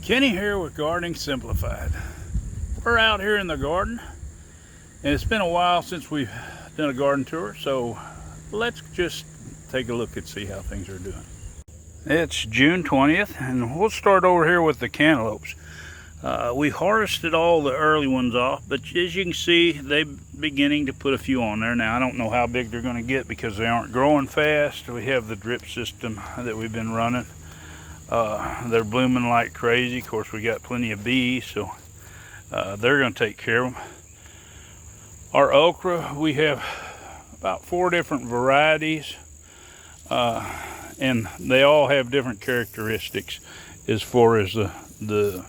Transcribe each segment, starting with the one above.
Kenny here with Gardening Simplified. We're out here in the garden, and it's been a while since we've done a garden tour, so let's just take a look and see how things are doing. It's June 20th, and we'll start over here with the cantaloupes. We harvested all the early ones off, but as you can see, they're beginning to put a few on there. Now, I don't know how big they're going to get because they aren't growing fast. We have the drip system that we've been running. They're blooming like crazy. Of course, we got plenty of bees, so they're going to take care of them. Our okra, we have about 4 different varieties, and they all have different characteristics as far as the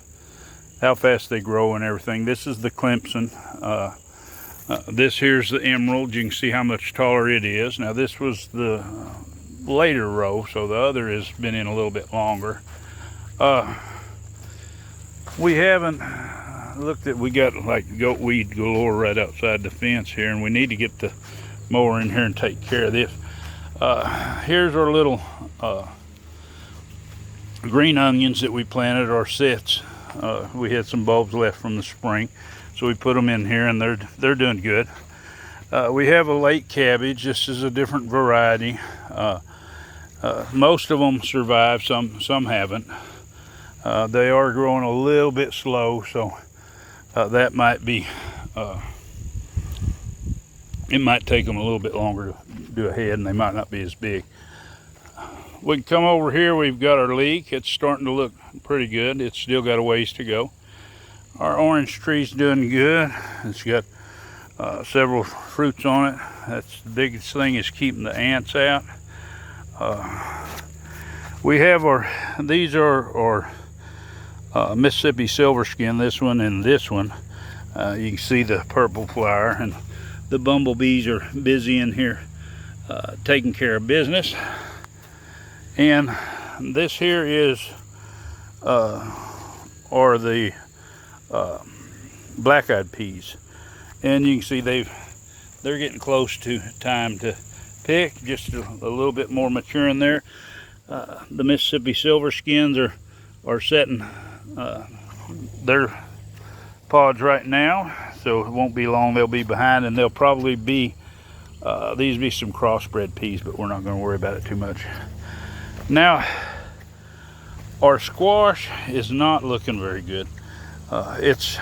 how fast they grow and everything. This is the Clemson. This here's the emerald. You can see how much taller it is. Now, this was the later row, so the other has been in a little bit longer. We haven't looked at, we got like goat weed galore right outside the fence here, and we need to get the mower in here and take care of this. Here's our little green onions that we planted, our sets. We had some bulbs left from the spring, so we put them in here, and they're doing good. We have a late cabbage. This is a different variety. Most of them survive, some haven't. They are growing a little bit slow, so that might be, it might take them a little bit longer to do a head, and they might not be as big. We can come over here. We've got our leek. It's starting to look pretty good. It's still got a ways to go. Our orange tree's doing good. It's got several fruits on it. That's the biggest thing, is keeping the ants out. We have these are our Mississippi silver skin, this one and this one. You can see the purple flower, and the bumblebees are busy in here taking care of business. And this here is are the black-eyed peas, and you can see they're getting close to time to pick, just a little bit more mature in there. The Mississippi silver skins are setting their pods right now, so it won't be long they'll be behind, and they'll probably be these be some crossbred peas, but we're not going to worry about it too much. Now, our squash is not looking very good. It's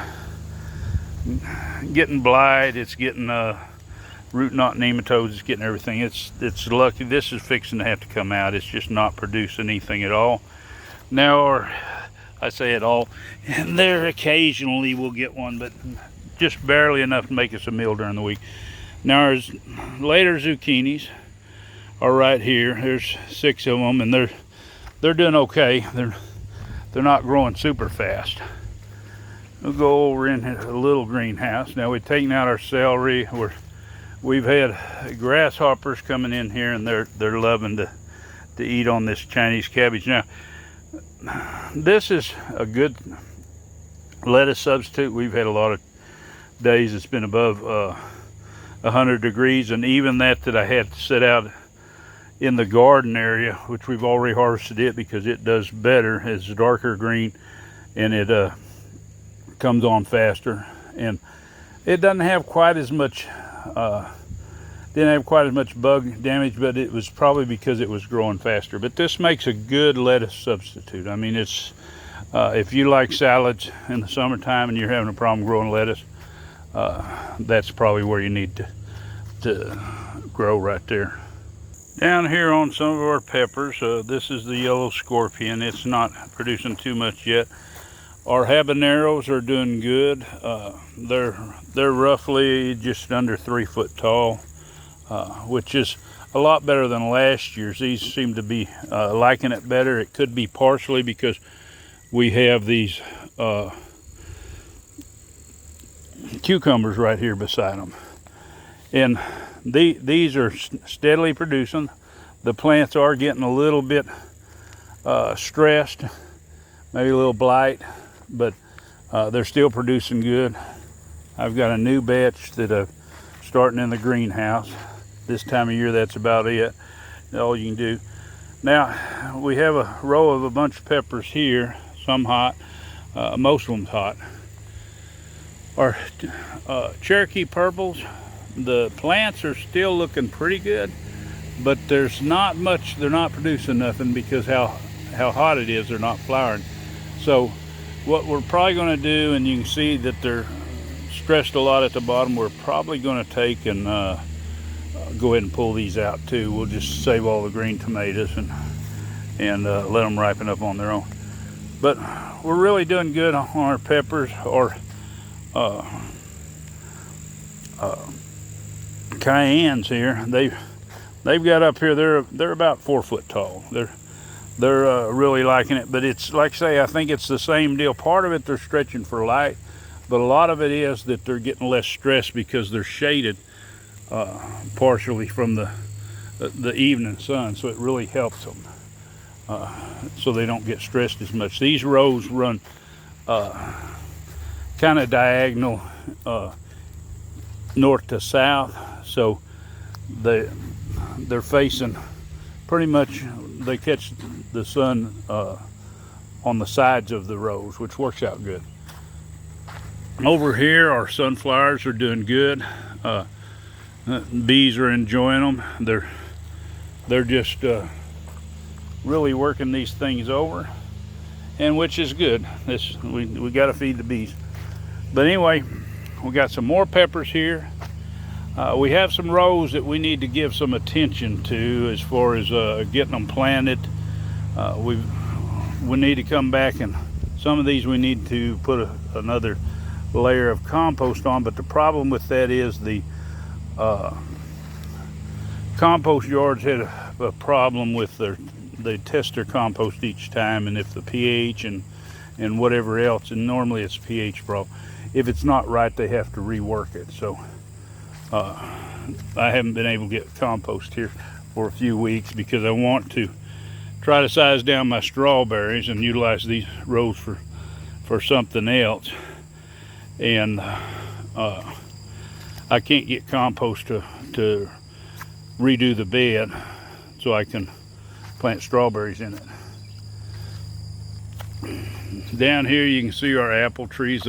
getting blight, it's getting root knot nematodes, it's getting everything. It's lucky. This is fixing to have to come out. It's just not producing anything at all. Now, I say it all, and there occasionally we'll get one, but just barely enough to make us a meal during the week. Now, our later zucchinis are right here. There's 6 of them, and they're doing okay. They're not growing super fast. We'll go over in a little greenhouse. Now, we've taken out our celery. We've had grasshoppers coming in here, and they're loving to eat on this Chinese cabbage. Now, this is a good lettuce substitute. We've had a lot of days it's been above 100 degrees, and even that I had to sit out in the garden area, which we've already harvested it because it does better. It's darker green, and it comes on faster, and it doesn't have quite as much didn't have quite as much bug damage, but it was probably because it was growing faster. But this makes a good lettuce substitute. I mean, it's if you like salads in the summertime and you're having a problem growing lettuce, that's probably where you need to grow, right there. Down here on some of our peppers, this is the yellow scorpion. It's not producing too much yet. Our habaneros are doing good. They're roughly just under 3 foot tall, which is a lot better than last year's. These seem to be liking it better. It could be partially because we have these cucumbers right here beside them, and these are steadily producing. The plants are getting a little bit stressed, maybe a little blight, but they're still producing good. I've got a new batch that I'm starting in the greenhouse. This time of year, that's about it. All you can do. Now, we have a row of a bunch of peppers here, some hot. Most of them's hot. Our Cherokee purples, the plants are still looking pretty good, but there's not much, they're not producing nothing because how hot it is, they're not flowering. So what we're probably going to do, and you can see that they're stressed a lot at the bottom, we're probably going to take and go ahead and pull these out too. We'll just save all the green tomatoes and let them ripen up on their own. But we're really doing good on our peppers, or cayennes here. They've got up here, they're about 4 foot tall. They're really liking it, but it's like I say, I think it's the same deal. Part of it they're stretching for light, but a lot of it is that they're getting less stress because they're shaded partially from the evening sun, so it really helps them so they don't get stressed as much. These rows run kind of diagonal north to south, so they're facing pretty much, they catch the sun on the sides of the rows, which works out good. Over here our sunflowers are doing good. Bees are enjoying them. They're just really working these things over, and which is good. We got to feed the bees. But anyway, we got some more peppers here. We have some rows that we need to give some attention to as far as getting them planted. We need to come back, and some of these we need to put another layer of compost on. But the problem with that is the compost yards had a problem with they test their compost each time, and if the pH and whatever else, and normally it's pH problem, if it's not right, they have to rework it. So I haven't been able to get compost here for a few weeks because I want to try to size down my strawberries and utilize these rows for something else. And I can't get compost to redo the bed so I can plant strawberries in it. Down here you can see our apple trees.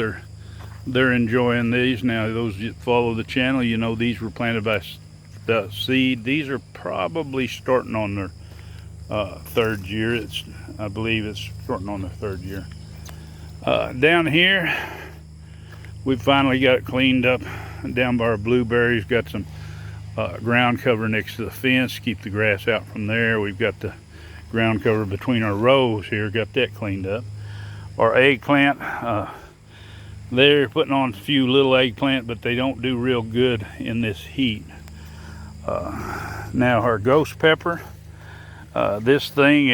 They're enjoying these. Now those that follow the channel, you know these were planted by the seed. These are probably starting on their third year. I believe it's starting on their third year. Down here we finally got it cleaned up. Down by our blueberries, got some ground cover next to the fence, keep the grass out from there. We've got the ground cover between our rows here, got that cleaned up. Our eggplant, they're putting on a few little eggplant, but they don't do real good in this heat. Now our ghost pepper, this thing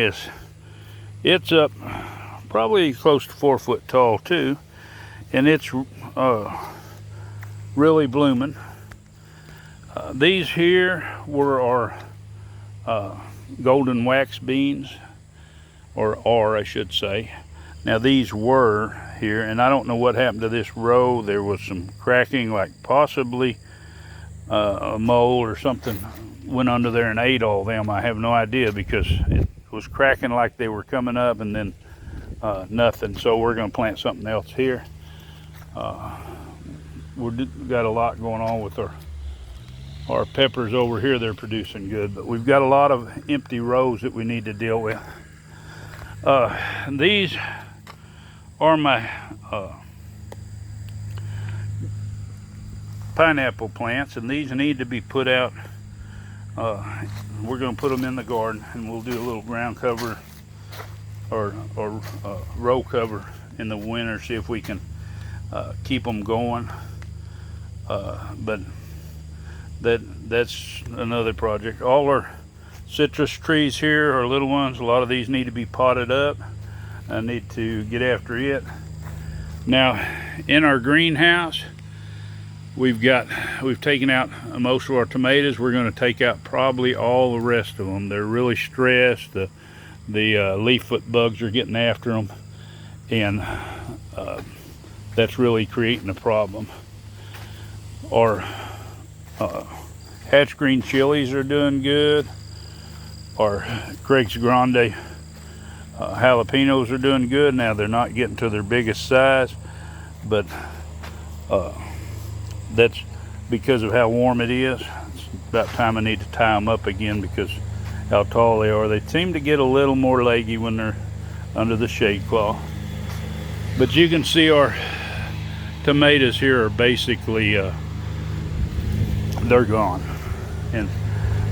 it's up probably close to 4 foot tall too, and it's really blooming. These here were our golden wax beans, or are I should say. Now these were here, and I don't know what happened to this row. There was some cracking, like possibly a mole or something went under there and ate all them. I have no idea, because it was cracking like they were coming up and then nothing. So we're going to plant something else here. We've got a lot going on with our peppers over here. They're producing good, but we've got a lot of empty rows that we need to deal with. These are my pineapple plants, and these need to be put out. We're going to put them in the garden, and we'll do a little ground cover or row cover in the winter, see if we can keep them going. But that's another project. All our citrus trees here are little ones. A lot of these need to be potted up. I need to get after it. Now in our greenhouse, we've taken out most of our tomatoes. We're going to take out probably all the rest of them. They're really stressed. The leaf foot bugs are getting after them, and that's really creating a problem. Our hatch green chilies are doing good. Our Craig's Grande Jalapenos are doing good. Now they're not getting to their biggest size, but that's because of how warm it is. It's about time I need to tie them up again because how tall they are. They seem to get a little more leggy when they're under the shade cloth. But you can see our tomatoes here are basically they're gone, and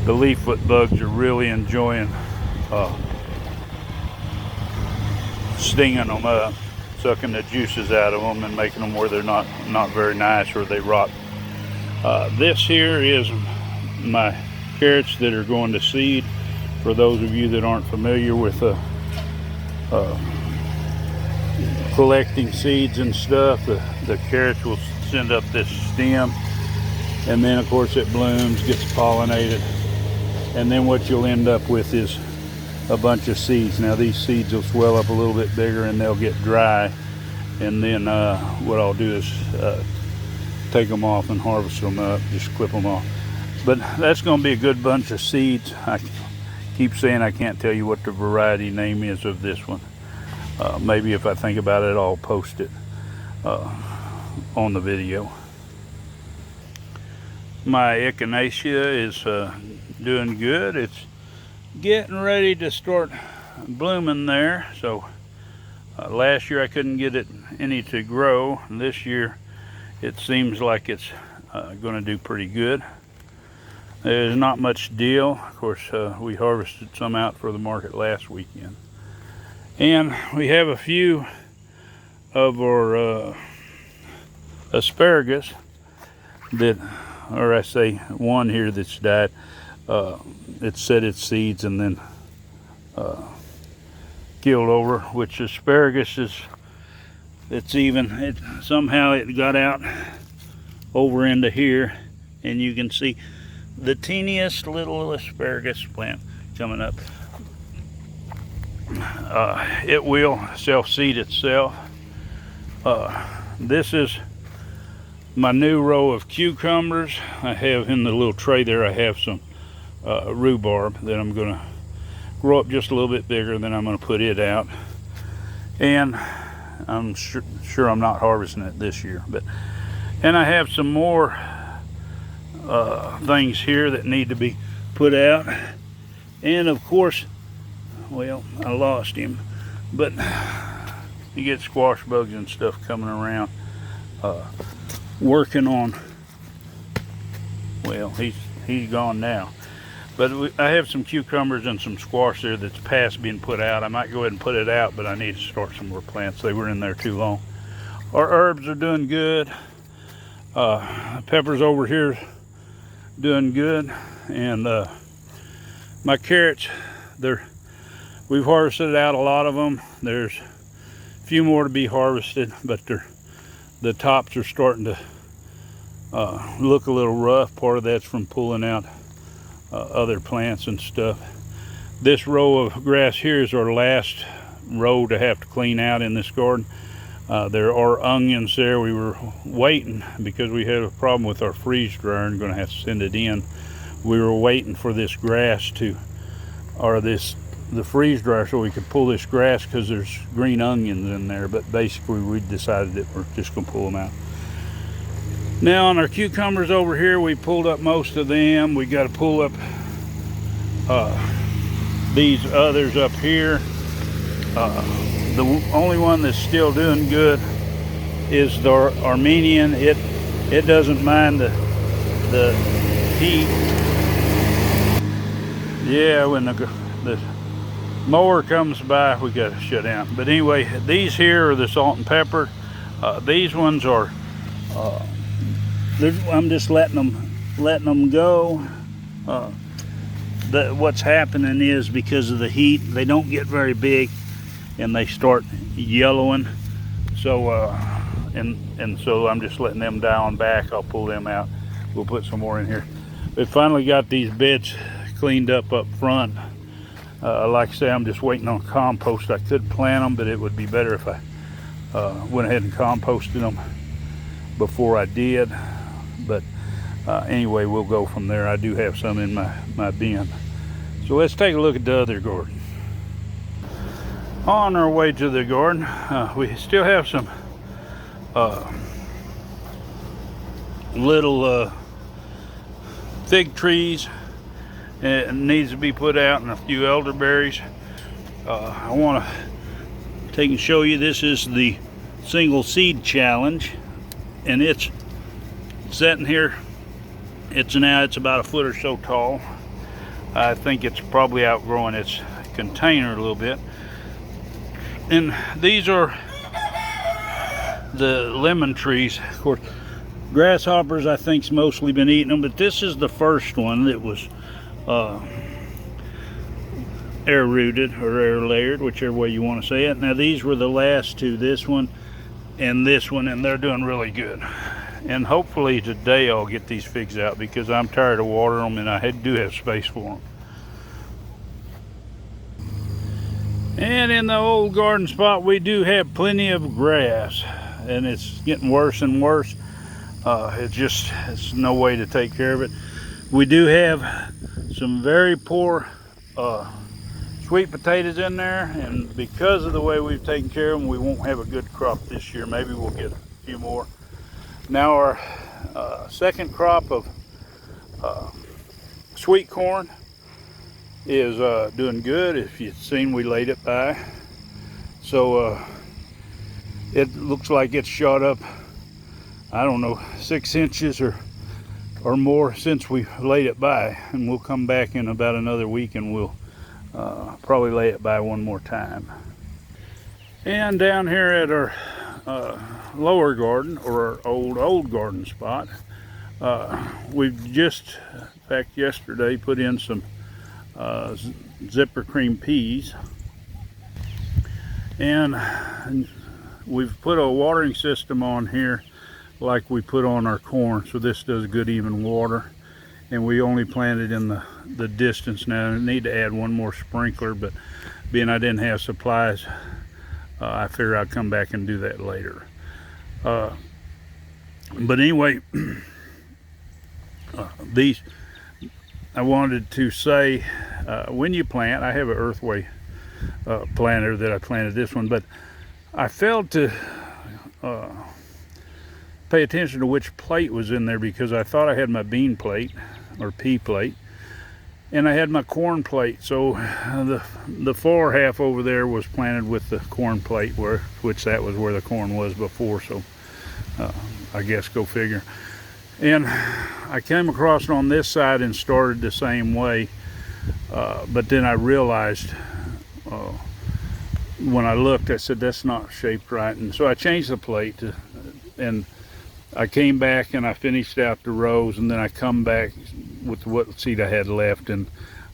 the leaffoot bugs are really enjoying stinging them up, sucking the juices out of them and making them where they're not very nice or they rot. This here is my carrots that are going to seed. For those of you that aren't familiar with collecting seeds and stuff, the carrots will send up this stem, and then of course it blooms, gets pollinated, and then what you'll end up with is a bunch of seeds. Now these seeds will swell up a little bit bigger and they'll get dry, and then what I'll do is take them off and harvest them up, just clip them off. But that's going to be a good bunch of seeds. I keep saying I can't tell you what the variety name is of this one. Maybe if I think about it, I'll post it on the video. My Echinacea is doing good. It's getting ready to start blooming there. So last year I couldn't get it any to grow. This year it seems like it's going to do pretty good. There's not much deal. Of course, we harvested some out for the market last weekend. And we have a few of our asparagus that, or I say one here that's died. It set its seeds and then killed over, which asparagus is, somehow it got out over into here, and you can see the teeniest little asparagus plant coming up. It will self-seed itself. This is my new row of cucumbers. I have in the little tray there, I have some rhubarb that I'm going to grow up just a little bit bigger, then I'm going to put it out. And I'm sure I'm not harvesting it this year. And I have some more things here that need to be put out. And of course, well, I lost him, but you get squash bugs and stuff coming around, working on, well, he's gone now. But I have some cucumbers and some squash there that's past being put out. I might go ahead and put it out, but I need to start some more plants. They were in there too long. Our herbs are doing good. Peppers over here doing good. And my carrots, we've harvested out a lot of them. There's a few more to be harvested, but the tops are starting to look a little rough. Part of that's from pulling out other plants and stuff. This row of grass here is our last row to have to clean out in this garden. There are onions there. We were waiting because we had a problem with our freeze dryer and going to have to send it in. We were waiting for this grass the freeze dryer so we could pull this grass because there's green onions in there, but basically we decided that we're just going to pull them out. Now on our cucumbers over here, we pulled up most of them. We got to pull up these others up here. The only one that's still doing good is the Armenian. It doesn't mind the heat. Yeah, when the mower comes by, we got to shut down. But anyway, these here are the salt and pepper. These ones are I'm just letting them go. What's happening is because of the heat, they don't get very big and they start yellowing. So and so I'm just letting them die on back. I'll pull them out. We'll put some more in here. We finally got these beds cleaned up front. Like I say, I'm just waiting on compost. I could plant them, but it would be better if I went ahead and composted them before I did. But anyway, we'll go from there. I do have some in my bin. So let's take a look at the other garden. On our way to the garden, we still have some little fig trees. It needs to be put out, and a few elderberries. I want to take and show you, this is the single seed challenge, and it's sitting here. It's about a foot or so tall. I think it's probably outgrowing its container a little bit. And these are the lemon trees. Of course, grasshoppers I think's mostly been eating them, but this is the first one that was air rooted or air layered, whichever way you want to say it. Now these were the last two, this one, and they're doing really good. And hopefully today I'll get these figs out, because I'm tired of watering them and I do have space for them. And in the old garden spot, we do have plenty of grass, and it's getting worse and worse. It's no way to take care of it. We do have some very poor sweet potatoes in there, and because of the way we've taken care of them, we won't have a good crop this year. Maybe we'll get a few more. Now our second crop of sweet corn is doing good. If you've seen, we laid it by, so it looks like it's shot up, I don't know, 6 inches or more since we laid it by. And we'll come back in about another week and we'll probably lay it by one more time. And down here at our lower garden, or our old garden spot, we've just, in fact yesterday, put in some zipper cream peas, and we've put a watering system on here like we put on our corn, so this does good even water. And we only planted in the distance. Now I need to add one more sprinkler, but being I didn't have supplies, I figure I'll come back and do that later. But anyway, these, I wanted to say, when you plant, I have an earthway planter that I planted this one, but I failed to pay attention to which plate was in there, because I thought I had my bean plate or pea plate, and I had my corn plate. So the far half over there was planted with the corn plate, which that was where the corn was before. So I guess go figure. And I came across it on this side and started the same way, but then I realized when I looked, I said that's not shaped right, and so I changed the plate and I came back and I finished out the rows, and then I come back with what seed I had left. And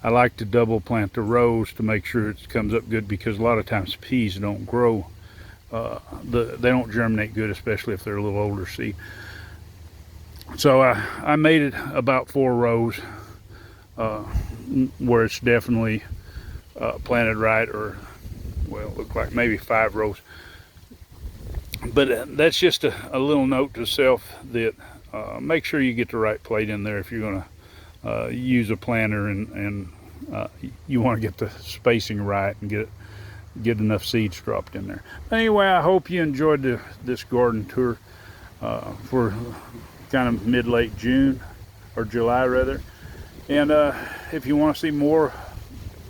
I like to double plant the rows to make sure it comes up good, because a lot of times peas don't grow, they don't germinate good, especially if they're a little older seed. So I made it about 4 rows where it's definitely planted right, or well, it looked like maybe 5 rows. But that's just a little note to self, that make sure you get the right plate in there if you're going to use a planter, and you want to get the spacing right and get enough seeds dropped in there. Anyway, I hope you enjoyed this garden tour for kind of mid-late June, or July rather. And if you want to see more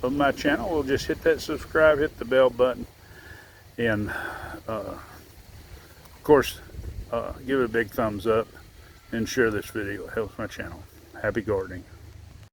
of my channel, well, just hit that subscribe, hit the bell button, and of course, give it a big thumbs up and share this video. It helps my channel. Happy gardening.